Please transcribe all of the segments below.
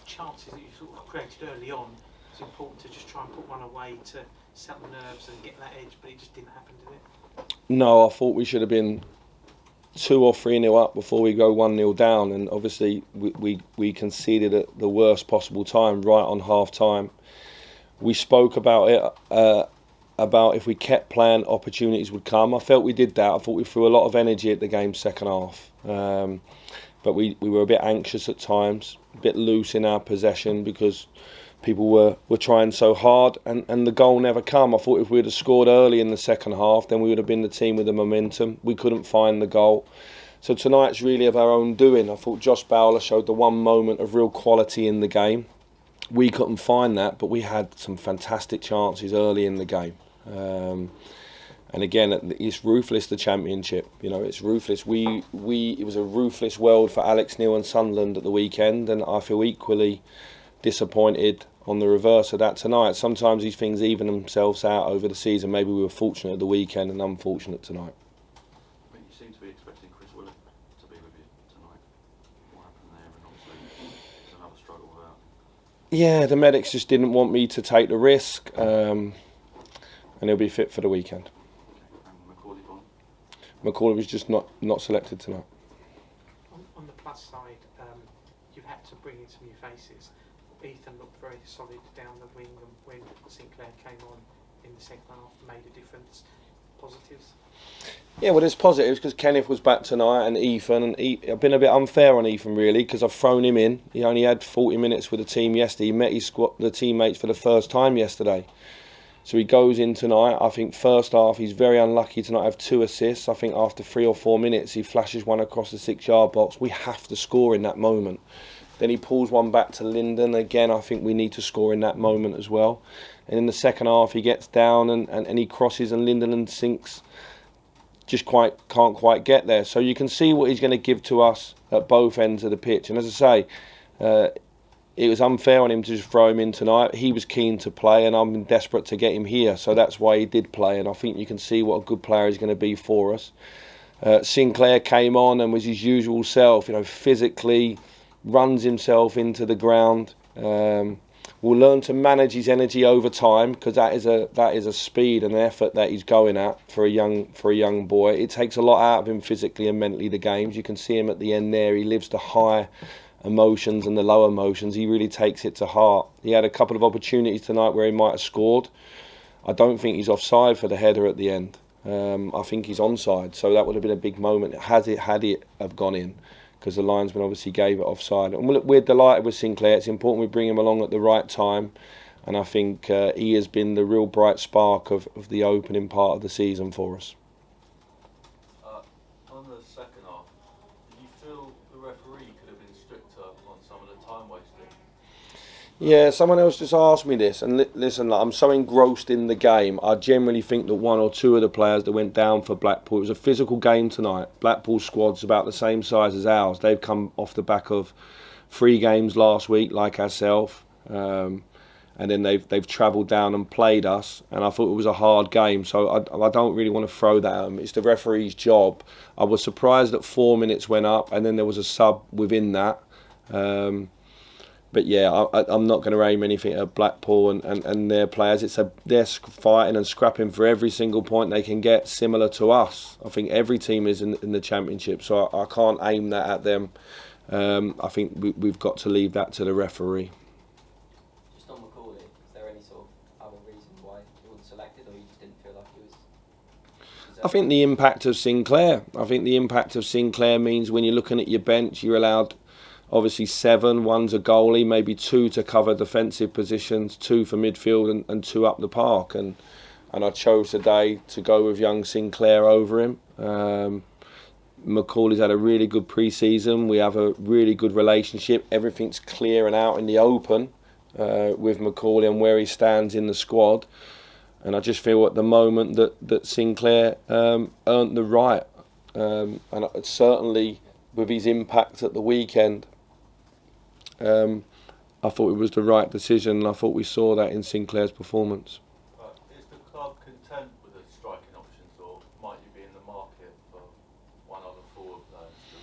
chances that you sort of created early on, it's important to just try and put one away to set the nerves and get that edge, but it just didn't happen, did it? No, I thought we should have been 2 or 3-0 up before we go 1-0 down, and obviously we conceded at the worst possible time, right on half time. We spoke about it, about if we kept playing, opportunities would come. I felt we did that. I thought we threw a lot of energy at the game's second half, but we were a bit anxious at times, a bit loose in our possession because people were trying so hard, and the goal never come. I thought if we would have scored early in the second half, then we would have been the team with the momentum. We couldn't find the goal. So tonight's really of our own doing. I thought Josh Bowler showed the one moment of real quality in the game. We couldn't find that, but we had some fantastic chances early in the game. And again, it's ruthless, the Championship. You know, it's ruthless. It was a ruthless world for Alex Neil and Sunderland at the weekend, and I feel equally disappointed on the reverse of that tonight. Sometimes these things even themselves out over the season. Maybe we were fortunate at the weekend and unfortunate tonight. I mean, you seem to be expecting Chris Willock to be with you tonight. What happened there? And obviously there's another struggle with that. Yeah, the medics just didn't want me to take the risk, and he'll be fit for the weekend. Okay. And Macauley Bonne? Macauley was just not selected tonight. On the plus side, you've had to bring in some new faces. Ethan looked very solid down the wing, and when Sinclair came on in the second half, made a difference. Positives? Yeah, well, there's positives because Kenneth was back tonight and Ethan. And I've been a bit unfair on Ethan really because I've thrown him in. He only had 40 minutes with the team yesterday. He met the teammates for the first time yesterday. So he goes in tonight. I think first half he's very unlucky to not have 2 assists. I think after 3 or 4 minutes he flashes one across the 6-yard box. We have to score in that moment. Then he pulls one back to Lyndon. Again, I think we need to score in that moment as well. And in the second half, he gets down and he crosses, and Lyndon sinks. Just can't quite get there. So you can see what he's going to give to us at both ends of the pitch. And as I say, it was unfair on him to just throw him in tonight. He was keen to play, and I'm desperate to get him here. So that's why he did play. And I think you can see what a good player he's going to be for us. Sinclair came on and was his usual self. You know, physically runs himself into the ground. Will learn to manage his energy over time because that is a speed and effort that he's going at for a young boy. It takes a lot out of him physically and mentally. The games, you can see him at the end there. He lives the high emotions and the low emotions. He really takes it to heart. He had a couple of opportunities tonight where he might have scored. I don't think he's offside for the header at the end. I think he's onside, so that would have been a big moment had it have gone in, because the linesman obviously gave it offside. And we're delighted with Sinclair. It's important we bring him along at the right time, and I think he has been the real bright spark of the opening part of the season for us. On the second half, did you feel the referee could have been stricter on some of the time wasting? Yeah, someone else just asked me this, and listen, I'm so engrossed in the game. I generally think that 1 or 2 of the players that went down for Blackpool, it was a physical game tonight. Blackpool's squad's about the same size as ours. They've come off the back of 3 games last week, like ourselves, and then they've travelled down and played us, and I thought it was a hard game, so I don't really want to throw that at them. It's the referee's job. I was surprised that 4 minutes went up, and then there was a sub within that. But yeah, I'm not going to aim anything at Blackpool and their players. They're fighting and scrapping for every single point they can get, similar to us. I think every team is in the Championship, so I can't aim that at them. I think we've got to leave that to the referee. Just on Macauley, is there any sort of other reason why he wasn't selected, or you just didn't feel like he was? I think the impact of Sinclair. Means when you're looking at your bench, you're allowed obviously 7, 1's a goalie, maybe 2 to cover defensive positions, 2 for midfield and 2 up the park. And I chose today to go with young Sinclair over him. Macaulay's had a really good pre-season. We have a really good relationship. Everything's clear and out in the open with Macauley and where he stands in the squad. And I just feel at the moment that Sinclair earned the right. And certainly with his impact at the weekend, I thought it was the right decision, and I thought we saw that in Sinclair's performance. Is the club content with the striking options, or might you be in the market for one other forward player still?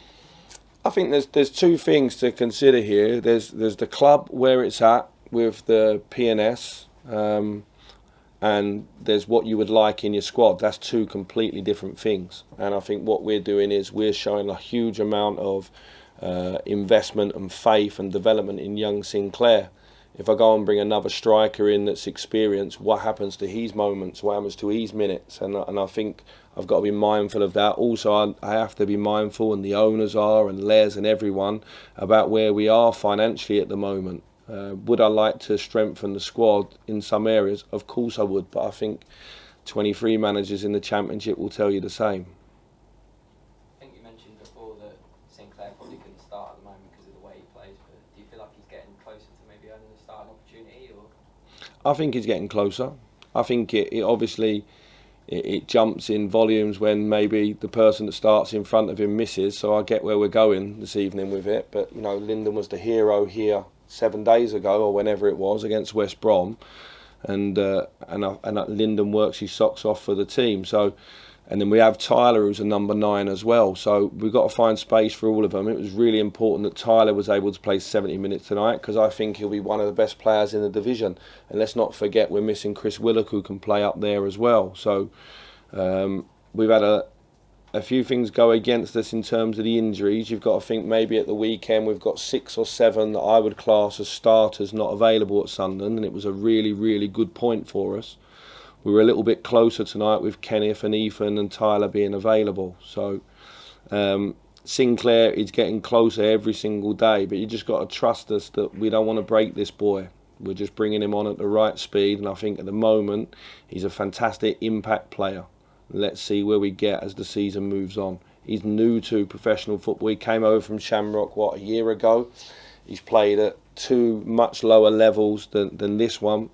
think there's two things to consider here. There's the club where it's at with the P&S, and there's what you would like in your squad. That's two completely different things. And I think what we're doing is we're showing a huge amount of investment and faith and development in young Sinclair. If I go and bring another striker in that's experienced, what happens to his moments? What happens to his minutes? And I think I've got to be mindful of that. Also, I have to be mindful, and the owners are, and Les and everyone, about where we are financially at the moment. Would I like to strengthen the squad in some areas? Of course I would, but I think 23 managers in the Championship will tell you the same. I think you mentioned before that Sinclair probably couldn't start at the moment because of the way he plays, but do you feel like he's getting closer to maybe earning a starting opportunity? Or? I think he's getting closer. I think it obviously it jumps in volumes when maybe the person that starts in front of him misses, so I get where we're going this evening with it. But you know, Lyndon was the hero here 7 days ago or whenever it was against West Brom, and Lyndon works his socks off for the team. So, and then we have Tyler, who's a number 9 as well. So we've got to find space for all of them. It was really important that Tyler was able to play 70 minutes tonight, because I think he'll be one of the best players in the division. And let's not forget we're missing Chris Willock, who can play up there as well. So we've had a few things go against us in terms of the injuries. You've got to think maybe at the weekend we've got 6 or 7 that I would class as starters not available at Sunderland, and it was a really, really good point for us. We were a little bit closer tonight with Kenneth and Ethan and Tyler being available. So Sinclair is getting closer every single day, but you just got to trust us that we don't want to break this boy. We're just bringing him on at the right speed, and I think at the moment he's a fantastic impact player. Let's see where we get as the season moves on. He's new to professional football. He came over from Shamrock, a year ago. He's played at 2 much lower levels than this one.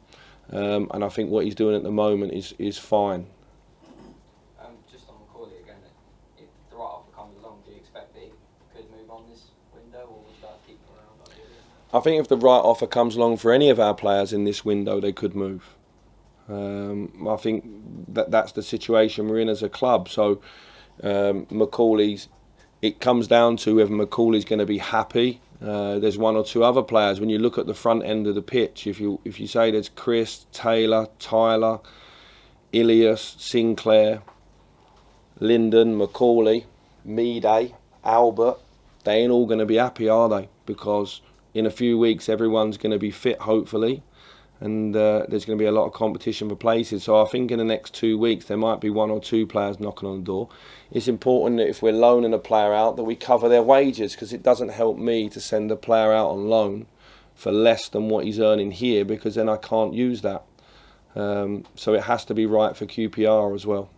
And I think what he's doing at the moment is fine. Just on Macauley again, if the right offer comes along, do you expect that he could move on this window, or would you like to keep him around? I think if the right offer comes along for any of our players in this window, they could move. I think that's the situation we're in as a club. So Macaulay's, it comes down to whether Macaulay's going to be happy. There's 1 or 2 other players. When you look at the front end of the pitch, if you say there's Chris, Taylor, Tyler, Ilias, Sinclair, Lyndon, Macauley, Meaday, Albert, they ain't all going to be happy, are they? Because in a few weeks everyone's going to be fit, hopefully, and there's going to be a lot of competition for places. So I think in the next 2 weeks there might be 1 or 2 players knocking on the door. It's important that if we're loaning a player out that we cover their wages, because it doesn't help me to send a player out on loan for less than what he's earning here, because then I can't use that. So it has to be right for QPR as well.